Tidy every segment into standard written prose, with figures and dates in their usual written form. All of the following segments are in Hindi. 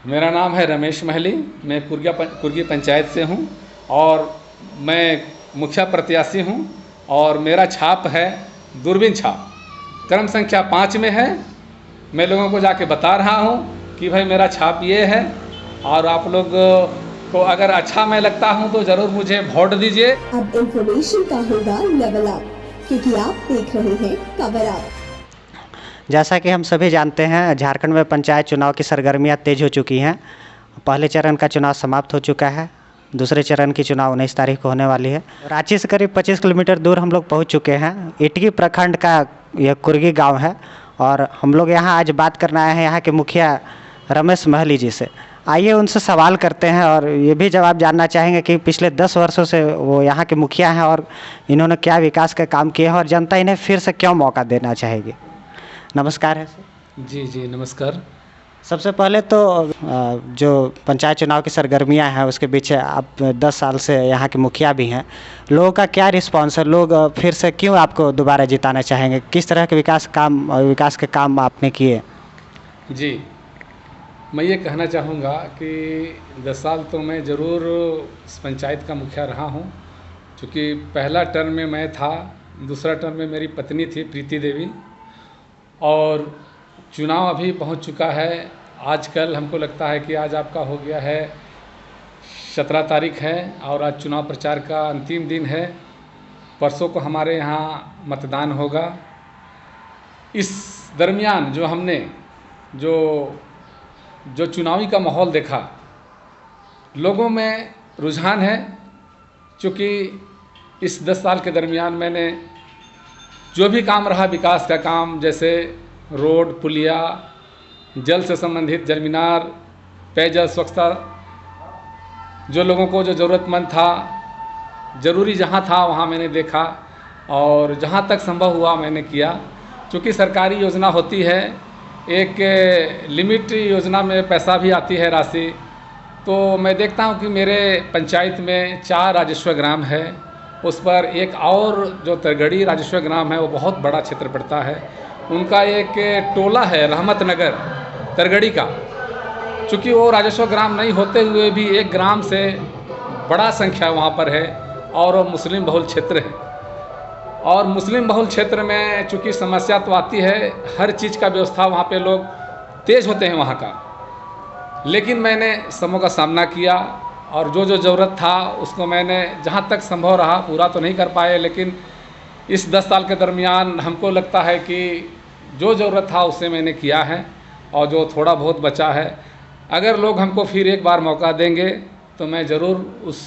मेरा नाम है रमेश महली। मैं कुर्गी पंचायत से हूँ और मैं मुखिया प्रत्याशी हूँ और मेरा छाप है दूरबीन छाप, क्रम संख्या 5 में है। मैं लोगों को जाके बता रहा हूँ कि भाई मेरा छाप ये है और आप लोग को अगर अच्छा मैं लगता हूँ तो ज़रूर मुझे वोट दीजिए। अब इंफॉर्मेशन का होगा लेवल अप, क्योंकि आप देख रहे हैं कवर अप। जैसा कि हम सभी जानते हैं, झारखंड में पंचायत चुनाव की सरगर्मियां तेज हो चुकी हैं। पहले चरण का चुनाव समाप्त हो चुका है, दूसरे चरण की चुनाव 19 तारीख को होने वाली है। रांची से करीब 25 किलोमीटर दूर हम लोग पहुंच चुके हैं। इटकी प्रखंड का यह कुर्गी गांव है और हम लोग यहां आज बात करना आए हैं यहाँ के मुखिया रमेश महली जी से। आइए उनसे सवाल करते हैं और ये भी जवाब जानना चाहेंगे कि पिछले 10 वर्षों से वो यहाँ के मुखिया हैं और इन्होंने क्या विकास का काम किए हैं और जनता इन्हें फिर से क्यों मौका देना चाहेगी। नमस्कार है सर। जी जी नमस्कार। सबसे पहले तो जो पंचायत चुनाव की सरगर्मियां हैं उसके पीछे आप 10 साल से यहाँ के मुखिया भी हैं, लोगों का क्या रिस्पांस है, लोग फिर से क्यों आपको दोबारा जिताना चाहेंगे, किस तरह के विकास के काम आपने किए। जी, मैं ये कहना चाहूँगा कि 10 साल तो मैं ज़रूर इस पंचायत का मुखिया रहा हूँ, क्योंकि पहला टर्म में मैं था, दूसरा टर्म में मेरी पत्नी थी प्रीति देवी, और चुनाव अभी पहुंच चुका है। आजकल हमको लगता है कि आज आपका हो गया है 17 तारीख है और आज चुनाव प्रचार का अंतिम दिन है। परसों को हमारे यहाँ मतदान होगा। इस दरमियान जो हमने जो चुनावी का माहौल देखा, लोगों में रुझान है, क्योंकि इस 10 साल के दरमियान मैंने जो भी काम रहा विकास का काम, जैसे रोड, पुलिया, जल से संबंधित जल मीनार, पेयजल, स्वच्छता, जो लोगों को जो ज़रूरतमंद था, ज़रूरी जहाँ था वहाँ मैंने देखा और जहाँ तक संभव हुआ मैंने किया। क्योंकि सरकारी योजना होती है, एक लिमिट योजना में पैसा भी आती है राशि, तो मैं देखता हूँ कि मेरे पंचायत में 4 राजेश्वर ग्राम है, उस पर एक और जो तरगड़ी राजेश्वर ग्राम है वो बहुत बड़ा क्षेत्र पड़ता है। उनका एक टोला है रहमत नगर तरगड़ी का, चूँकि वो राजेश्वर ग्राम नहीं होते हुए भी एक ग्राम से बड़ा संख्या वहाँ पर है और वो मुस्लिम बहुल क्षेत्र है। और मुस्लिम बहुल क्षेत्र में चूँकि समस्या तो आती है, हर चीज़ का व्यवस्था वहाँ पे लोग तेज होते हैं वहाँ का, लेकिन मैंने समों का सामना किया और जो ज़रूरत था उसको मैंने जहाँ तक संभव रहा, पूरा तो नहीं कर पाए, लेकिन इस 10 साल के दरमियान हमको लगता है कि जो ज़रूरत था उससे मैंने किया है और जो थोड़ा बहुत बचा है, अगर लोग हमको फिर एक बार मौका देंगे तो मैं ज़रूर उस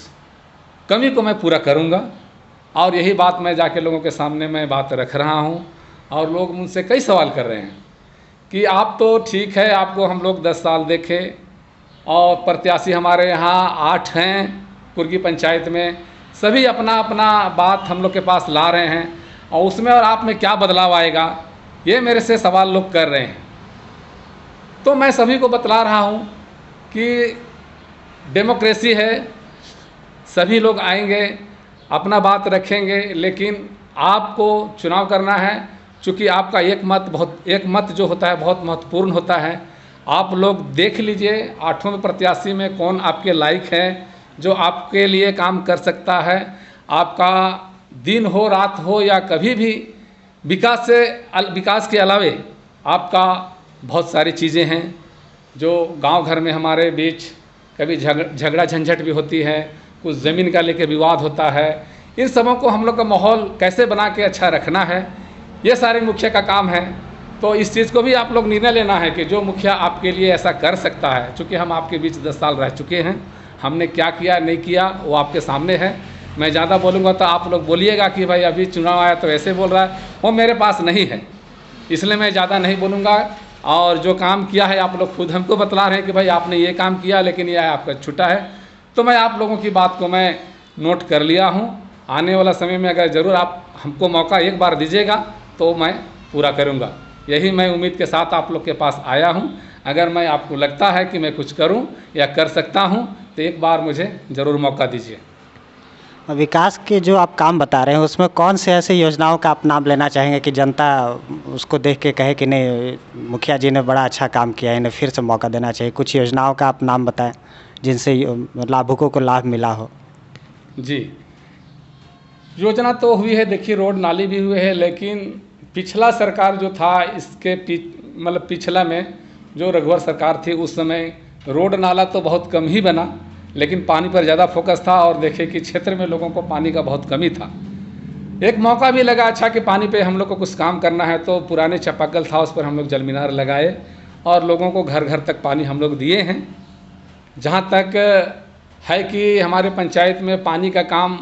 कमी को मैं पूरा करूँगा। और यही बात मैं जाके लोगों के सामने मैं बात रख रहा हूँ और लोग मुझसे कई सवाल कर रहे हैं कि आप तो ठीक है, आपको हम लोग 10 साल देखे और प्रत्याशी हमारे यहाँ 8 हैं कुर्गी पंचायत में, सभी अपना अपना बात हम लोग के पास ला रहे हैं और उसमें और आप में क्या बदलाव आएगा, ये मेरे से सवाल लोग कर रहे हैं। तो मैं सभी को बतला रहा हूँ कि डेमोक्रेसी है, सभी लोग आएंगे, अपना बात रखेंगे, लेकिन आपको चुनाव करना है, क्योंकि आपका एक मत जो होता है बहुत महत्वपूर्ण होता है। आप लोग देख लीजिए 8 में प्रत्याशी में कौन आपके लायक है, जो आपके लिए काम कर सकता है। आपका दिन हो रात हो या कभी भी विकास के अलावे आपका बहुत सारी चीज़ें हैं जो गांव घर में हमारे बीच कभी झगड़ा झंझट भी होती है, कुछ ज़मीन का लेकर विवाद होता है। इन सबों को हम लोग का माहौल कैसे बना के अच्छा रखना है, ये सारे मुखिया का काम है। तो इस चीज़ को भी आप लोग निर्णय लेना है कि जो मुखिया आपके लिए ऐसा कर सकता है। चूँकि हम आपके बीच 10 साल रह चुके हैं, हमने क्या किया नहीं किया वो आपके सामने है। मैं ज़्यादा बोलूँगा तो आप लोग बोलिएगा कि भाई अभी चुनाव आया तो ऐसे बोल रहा है, वो मेरे पास नहीं है, इसलिए मैं ज़्यादा नहीं बोलूँगा। और जो काम किया है आप लोग खुद हमको बतला रहे हैं कि भाई आपने ये काम किया, लेकिन ये आपका छूटा है। तो मैं आप लोगों की बात को मैं नोट कर लिया हूँ। आने वाला समय में अगर ज़रूर आप हमको मौका एक बार दीजिएगा तो मैं पूरा करूँगा। यही मैं उम्मीद के साथ आप लोग के पास आया हूँ। अगर मैं आपको लगता है कि मैं कुछ करूँ या कर सकता हूँ तो एक बार मुझे ज़रूर मौका दीजिए। विकास के जो आप काम बता रहे हैं उसमें कौन से ऐसे योजनाओं का आप नाम लेना चाहेंगे कि जनता उसको देख के कहे कि नहीं, मुखिया जी ने बड़ा अच्छा काम किया है, इन्हें फिर से मौका देना चाहिए? कुछ योजनाओं का आप नाम बताएं जिनसे लाभुकों को लाभ मिला हो। जी, योजना तो हुई है, देखिए रोड नाली भी हुए हैं, लेकिन पिछला सरकार जो था इसके मतलब पिछला में जो रघुवर सरकार थी उस समय रोड नाला तो बहुत कम ही बना, लेकिन पानी पर ज़्यादा फोकस था। और देखे कि क्षेत्र में लोगों को पानी का बहुत कमी था। एक मौका भी लगा अच्छा कि पानी पे हम लोग को कुछ काम करना है, तो पुराने चापाकल था उस पर हम लोग जल मीनार लगाए और लोगों को घर घर तक पानी हम लोग दिए हैं। जहाँ तक है कि हमारे पंचायत में पानी का काम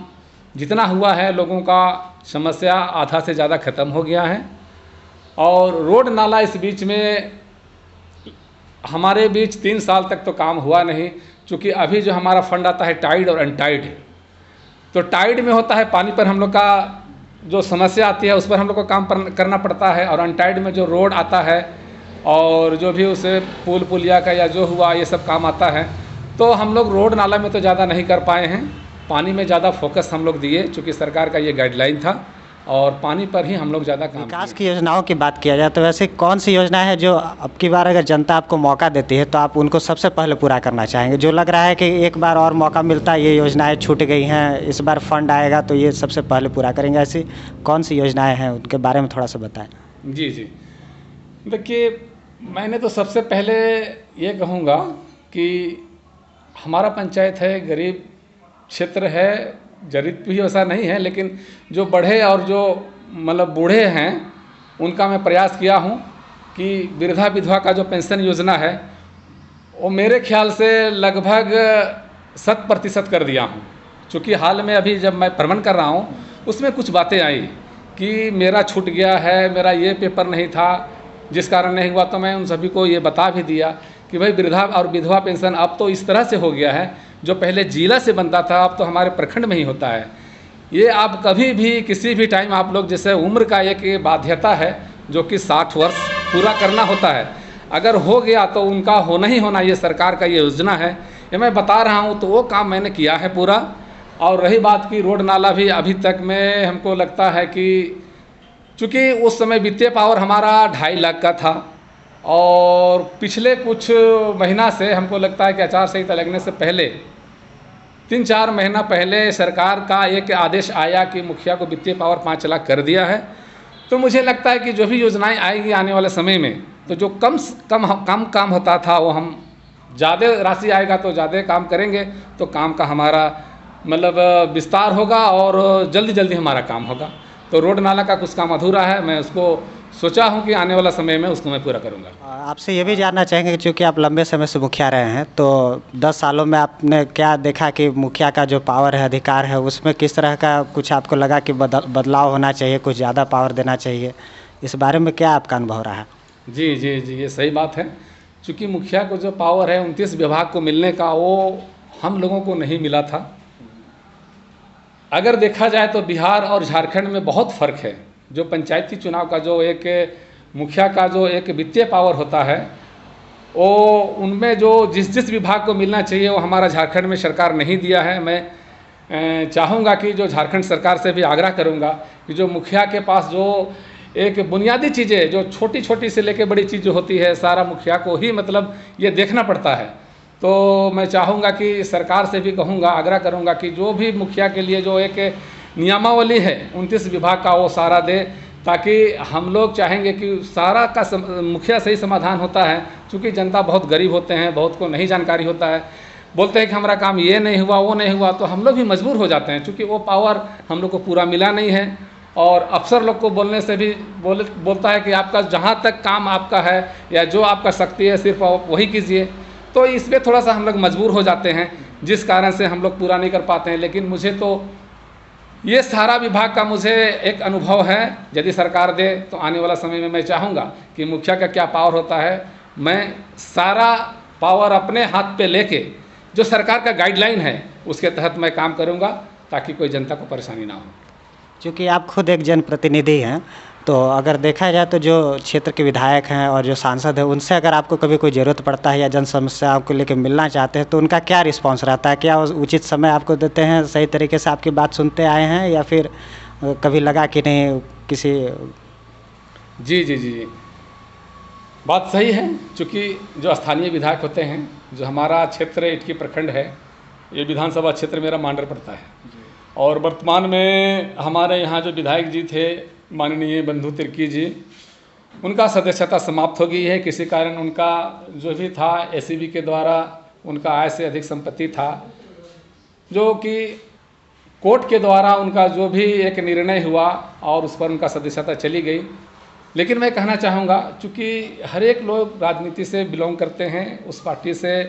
जितना हुआ है, लोगों का समस्या आधा से ज़्यादा ख़त्म हो गया है। और रोड नाला इस बीच में हमारे बीच 3 साल तक तो काम हुआ नहीं, क्योंकि अभी जो हमारा फंड आता है टाइड और अनटाइड, तो टाइड में होता है पानी पर हम लोग का जो समस्या आती है उस पर हम लोग को काम करना पड़ता है, और अनटाइड में जो रोड आता है और जो भी उसे पुल पुलिया का या जो हुआ ये सब काम आता है, तो हम लोग रोड नाला में तो ज़्यादा नहीं कर पाए हैं। पानी में ज़्यादा फोकस हम लोग दिए, चूँकि सरकार का ये गाइडलाइन था और पानी पर ही हम लोग ज़्यादा काम। विकास की योजनाओं की बात किया जाए तो वैसे कौन सी योजना है जो अब की बार अगर जनता आपको मौका देती है तो आप उनको सबसे पहले पूरा करना चाहेंगे, जो लग रहा है कि एक बार और मौका मिलता है, ये योजनाएं छूट गई हैं, इस बार फंड आएगा तो ये सबसे पहले पूरा करेंगे? ऐसी कौन सी योजनाएं हैं उनके बारे में थोड़ा सा बताएं। जी जी, देखिए मैंने तो सबसे पहले ये कहूँगा कि हमारा पंचायत है, गरीब क्षेत्र है, गरीब भी वैसा नहीं है, लेकिन जो बढ़े और जो मतलब बूढ़े हैं उनका मैं प्रयास किया हूँ कि वृद्धा विधवा का जो पेंशन योजना है वो मेरे ख्याल से लगभग 100% कर दिया हूँ। चूँकि हाल में अभी जब मैं भ्रमण कर रहा हूँ उसमें कुछ बातें आई कि मेरा छूट गया है, मेरा ये पेपर नहीं था जिस कारण नहीं हुआ, तो मैं उन सभी को ये बता भी दिया कि भाई वृद्धा और विधवा पेंशन अब तो इस तरह से हो गया है, जो पहले जिला से बनता था अब तो हमारे प्रखंड में ही होता है। ये आप कभी भी किसी भी टाइम आप लोग, जैसे उम्र का एक बाध्यता है जो कि 60 वर्ष पूरा करना होता है, अगर हो गया तो उनका होना ही होना, ये सरकार का ये योजना है, ये मैं बता रहा हूँ। तो वो काम मैंने किया है पूरा। और रही बात की रोड नाला भी अभी तक में हमको लगता है कि चूँकि उस समय वित्तीय पावर हमारा 2.5 लाख का था और पिछले कुछ महीना से हमको लगता है कि आचार संहिता लगने से पहले 3-4 महीना पहले सरकार का एक आदेश आया कि मुखिया को वित्तीय पावर 5 लाख कर दिया है। तो मुझे लगता है कि जो भी योजनाएं आएगी आने वाले समय में, तो जो कम काम होता था वो हम ज़्यादा राशि आएगा तो ज़्यादा काम करेंगे, तो काम का हमारा मतलब विस्तार होगा और जल्दी हमारा काम होगा। तो रोड नाला का कुछ काम अधूरा है, मैं उसको सोचा हूं कि आने वाला समय में उसको मैं पूरा करूंगा। आपसे ये भी जानना चाहेंगे कि चूँकि आप लंबे समय से मुखिया रहे हैं, तो 10 सालों में आपने क्या देखा कि मुखिया का जो पावर है, अधिकार है, उसमें किस तरह का कुछ आपको लगा कि बदलाव होना चाहिए, कुछ ज़्यादा पावर देना चाहिए? इस बारे में क्या आपका अनुभव रहा है? जी, ये सही बात है। चूँकि मुखिया को जो पावर है 29 विभाग को मिलने का, वो हम लोगों को नहीं मिला था। अगर देखा जाए तो बिहार और झारखंड में बहुत फ़र्क है। जो पंचायती चुनाव का जो एक मुखिया का जो एक वित्तीय पावर होता है, वो उनमें जो जिस विभाग को मिलना चाहिए वो हमारा झारखंड में सरकार नहीं दिया है। मैं चाहूँगा कि जो झारखंड सरकार से भी आग्रह करूँगा कि जो मुखिया के पास जो एक बुनियादी चीज़ें, जो छोटी से लेकर बड़ी चीज़ जो होती है, सारा मुखिया को ही मतलब ये देखना पड़ता है। तो मैं चाहूँगा कि सरकार से भी कहूँगा, आग्रह करूँगा कि जो भी मुखिया के लिए जो एक नियमावली है 29 विभाग का, वो सारा दे, ताकि हम लोग चाहेंगे कि सारा का मुखिया से ही समाधान होता है। क्योंकि जनता बहुत गरीब होते हैं, बहुत को नहीं जानकारी होता है, बोलते हैं कि हमारा काम ये नहीं हुआ, वो नहीं हुआ, तो हम लोग भी मजबूर हो जाते हैं, क्योंकि वो पावर हम लोग को पूरा मिला नहीं है। और अफसर लोग को बोलने से भी बोलता है कि आपका जहाँ तक काम आपका है या जो आपका शक्ति है सिर्फ वही कीजिए। तो इसमें थोड़ा सा हम लोग मजबूर हो जाते हैं, जिस कारण से हम लोग पूरा नहीं कर पाते हैं। लेकिन मुझे तो ये सारा विभाग का मुझे एक अनुभव है, यदि सरकार दे तो आने वाला समय में मैं चाहूँगा कि मुखिया का क्या पावर होता है, मैं सारा पावर अपने हाथ पे लेके जो सरकार का गाइडलाइन है उसके तहत मैं काम करूँगा, ताकि कोई जनता को परेशानी ना हो। क्योंकि आप खुद एक जनप्रतिनिधि हैं, तो अगर देखा जाए तो जो क्षेत्र के विधायक हैं और जो सांसद हैं उनसे अगर आपको कभी कोई ज़रूरत पड़ता है या जन समस्याओं को लेकर मिलना चाहते हैं तो उनका क्या रिस्पॉन्स रहता है? क्या वो उचित समय आपको देते हैं, सही तरीके से आपकी बात सुनते आए हैं, या फिर कभी लगा कि नहीं किसी? जी जी जी जी, बात सही है। चूँकि जो स्थानीय विधायक होते हैं, जो हमारा क्षेत्र इटकी प्रखंड है, ये विधानसभा क्षेत्र मेरा मांडर पड़ता है, और वर्तमान में हमारे यहाँ जो विधायक जी थे माननीय बंधु तिर्की जी, उनका सदस्यता समाप्त हो गई है। किसी कारण उनका जो भी था एसीबी के द्वारा उनका आय से अधिक संपत्ति था, जो कि कोर्ट के द्वारा उनका जो भी एक निर्णय हुआ और उस पर उनका सदस्यता चली गई। लेकिन मैं कहना चाहूँगा, चूँकि हर एक लोग राजनीति से बिलोंग करते हैं, उस पार्टी से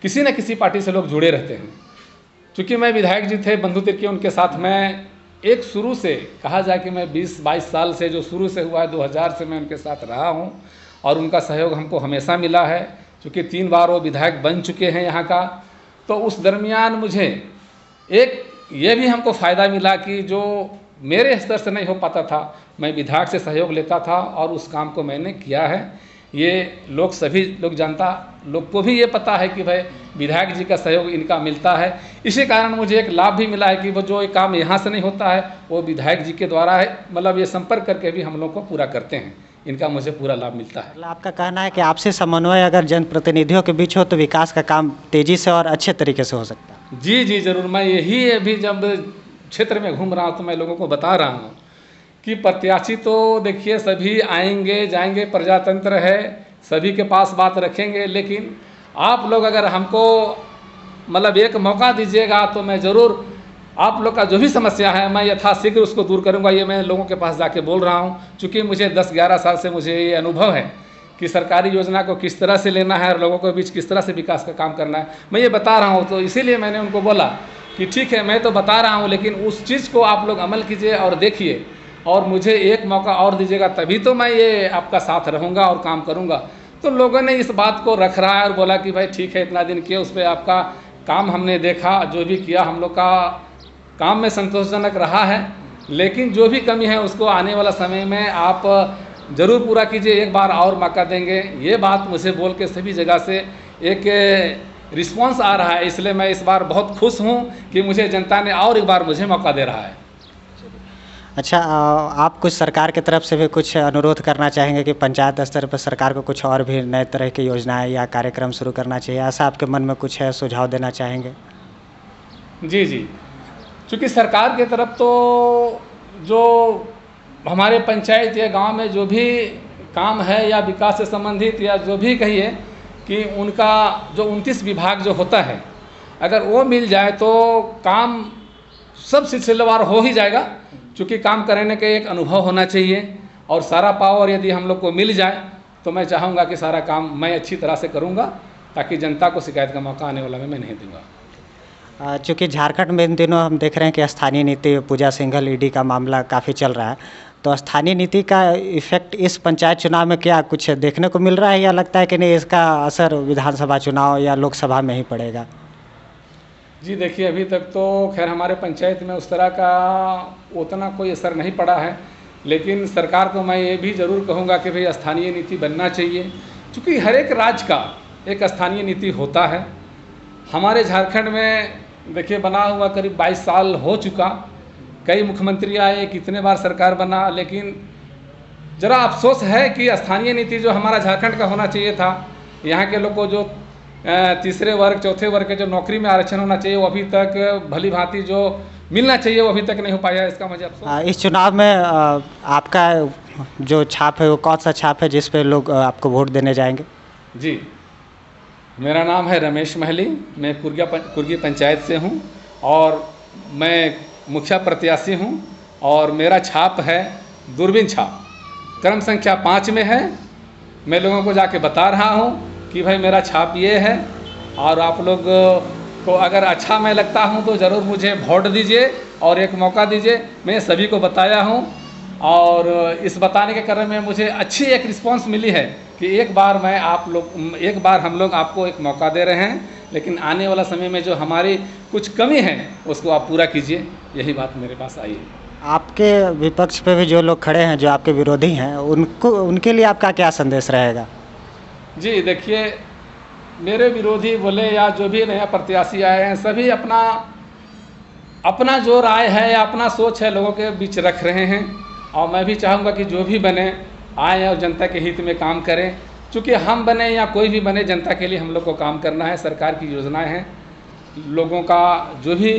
किसी न किसी पार्टी से लोग जुड़े रहते हैं। चूँकि मैं विधायक जी थे बंधु तिर्की, उनके साथ मैं एक शुरू से कहा जाए कि मैं 20-22 साल से जो शुरू से हुआ है 2000 से मैं उनके साथ रहा हूँ, और उनका सहयोग हमको हमेशा मिला है। चूँकि 3 बार वो विधायक बन चुके हैं यहाँ का, तो उस दरमियान मुझे एक ये भी हमको फ़ायदा मिला कि जो मेरे स्तर से नहीं हो पाता था, मैं विधायक से सहयोग लेता था और उस काम को मैंने किया है। ये लोग सभी लोग जानता लोग को भी ये पता है कि भाई विधायक जी का सहयोग इनका मिलता है। इसी कारण मुझे एक लाभ भी मिला है कि वो जो एक काम यहाँ से नहीं होता है वो विधायक जी के द्वारा है, मतलब ये संपर्क करके भी हम लोग को पूरा करते हैं, इनका मुझे पूरा लाभ मिलता है। मतलब आपका कहना है कि आपसे समन्वय अगर जनप्रतिनिधियों के बीच हो तो विकास का काम तेज़ी से और अच्छे तरीके से हो सकता है। जी जी ज़रूर। मैं यही अभी जब क्षेत्र में घूम रहा हूँ तो मैं लोगों को बता रहा हूँ कि प्रत्याशी तो देखिए सभी आएंगे जाएंगे, प्रजातंत्र है, सभी के पास बात रखेंगे, लेकिन आप लोग अगर हमको मतलब एक मौका दीजिएगा तो मैं ज़रूर आप लोग का जो भी समस्या है मैं यथाशीघ्र उसको दूर करूंगा। ये मैं लोगों के पास जाके बोल रहा हूँ, चूँकि मुझे 10-11 साल से मुझे ये अनुभव है कि सरकारी योजना को किस तरह से लेना है और लोगों के बीच किस तरह से विकास का काम करना है, मैं ये बता रहा हूँ। तो इसीलिए मैंने उनको बोला कि ठीक है, मैं तो बता रहा हूँ, लेकिन उस चीज़ को आप लोग अमल कीजिए और देखिए, और मुझे एक मौका और दीजिएगा, तभी तो मैं ये आपका साथ रहूँगा और काम करूँगा। तो लोगों ने इस बात को रख रहा है और बोला कि भाई ठीक है, इतना दिन किए, उस पर आपका काम हमने देखा, जो भी किया हम लोग का काम में संतोषजनक रहा है, लेकिन जो भी कमी है उसको आने वाला समय में आप ज़रूर पूरा कीजिए, एक बार और मौका देंगे। ये बात मुझे बोल के सभी जगह से एक रिस्पांस आ रहा है, इसलिए मैं इस बार बहुत खुश हूँ कि मुझे जनता ने और एक बार मुझे मौका दे रहा है। अच्छा, आप कुछ सरकार की तरफ से भी कुछ अनुरोध करना चाहेंगे कि पंचायत स्तर पर सरकार को कुछ और भी नए तरह की योजनाएं या कार्यक्रम शुरू करना चाहिए, ऐसा आपके मन में कुछ है, सुझाव देना चाहेंगे? जी जी, चूँकि सरकार की तरफ तो जो हमारे पंचायत या गांव में जो भी काम है या विकास से संबंधित या जो भी कहिए कि उनका जो 29 विभाग जो होता है, अगर वो मिल जाए तो काम सब सिलसिलेवार हो ही जाएगा। चूँकि काम करने का एक अनुभव होना चाहिए और सारा पावर यदि हम लोग को मिल जाए तो मैं चाहूँगा कि सारा काम मैं अच्छी तरह से करूँगा, ताकि जनता को शिकायत का मौका आने वाला में मैं नहीं दूँगा। चूँकि झारखंड में इन दिनों हम देख रहे हैं कि स्थानीय नीति पूजा सिंघल ईडी का मामला काफ़ी चल रहा है, तो स्थानीय नीति का इफेक्ट इस पंचायत चुनाव में क्या कुछ देखने को मिल रहा है, या लगता है कि नहीं इसका असर विधानसभा चुनाव या लोकसभा में ही पड़ेगा? जी देखिए, अभी तक तो खैर हमारे पंचायत में उस तरह का उतना कोई असर नहीं पड़ा है, लेकिन सरकार को मैं ये भी ज़रूर कहूँगा कि भाई स्थानीय नीति बनना चाहिए, क्योंकि हर एक राज्य का एक स्थानीय नीति होता है। हमारे झारखंड में देखिए बना हुआ करीब 22 साल हो चुका, कई मुख्यमंत्री आए, कितने बार सरकार बना, लेकिन ज़रा अफसोस है कि स्थानीय नीति जो हमारा झारखंड का होना चाहिए था, यहाँ के लोग को जो तीसरे वर्ग चौथे वर्ग के जो नौकरी में आरक्षण होना चाहिए वो अभी तक भली भांति जो मिलना चाहिए वो अभी तक नहीं हो पाया, इसका मुझे अफसोस। इस चुनाव में आपका जो छाप है वो कौन सा छाप है जिस पे लोग आपको वोट देने जाएंगे? जी, मेरा नाम है रमेश महली, मैं कुर्गी पंचायत से हूँ और मैं मुखिया प्रत्याशी हूँ, और मेरा छाप है दूरबीन छाप, क्रम संख्या 5 में है। मैं लोगों को जाके बता रहा हूँ कि भाई मेरा छाप ये है, और आप लोग को अगर अच्छा मैं लगता हूँ तो ज़रूर मुझे वोट दीजिए और एक मौका दीजिए। मैं सभी को बताया हूँ, और इस बताने के क्रम में मुझे अच्छी एक रिस्पांस मिली है कि एक बार हम लोग आपको एक मौका दे रहे हैं, लेकिन आने वाला समय में जो हमारी कुछ कमी है उसको आप पूरा कीजिए, यही बात मेरे पास आई है। आपके विपक्ष पे भी जो लोग खड़े हैं, जो आपके विरोधी हैं, उनको उनके लिए आपका क्या संदेश रहेगा? जी देखिए, मेरे विरोधी बोले या जो भी नया प्रत्याशी आए हैं, सभी अपना अपना जो राय है या अपना सोच है लोगों के बीच रख रहे हैं। और मैं भी चाहूँगा कि जो भी बने आए और जनता के हित में काम करें। चूँकि हम बने या कोई भी बने, जनता के लिए हम लोग को काम करना है। सरकार की योजनाएं हैं, लोगों का जो भी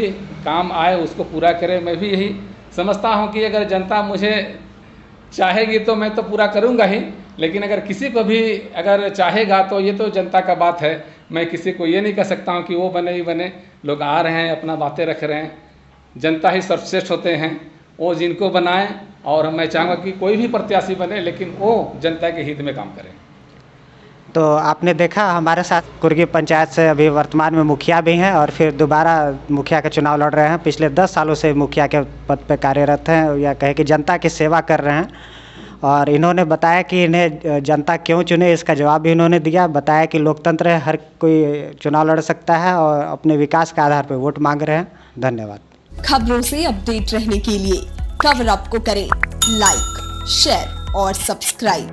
काम आए उसको पूरा करें। मैं भी यही समझता हूँ कि अगर जनता मुझे चाहेगी तो मैं तो पूरा करूँगा ही, लेकिन अगर किसी को भी अगर चाहेगा तो ये तो जनता का बात है। मैं किसी को ये नहीं कह सकता हूँ कि वो बने ही बने। लोग आ रहे हैं, अपना बातें रख रहे हैं, जनता ही सर्वश्रेष्ठ होते हैं, वो जिनको बनाएं। और मैं चाहूँगा कि कोई भी प्रत्याशी बने, लेकिन वो जनता के हित में काम करें। तो आपने देखा हमारे साथ कुर्गी पंचायत से अभी वर्तमान में मुखिया भी हैं और फिर दोबारा मुखिया का चुनाव लड़ रहे हैं। पिछले 10 सालों से मुखिया के पद पे कार्यरत हैं, या कहे कि जनता की सेवा कर रहे हैं। और इन्होंने बताया कि इन्हें जनता क्यों चुने, इसका जवाब भी इन्होंने दिया। बताया कि लोकतंत्र है, हर कोई चुनाव लड़ सकता है और अपने विकास के आधार पर वोट मांग रहे हैं। धन्यवाद। खबरों से अपडेट रहने के लिए कवर अप को करें लाइक, शेयर और सब्सक्राइब।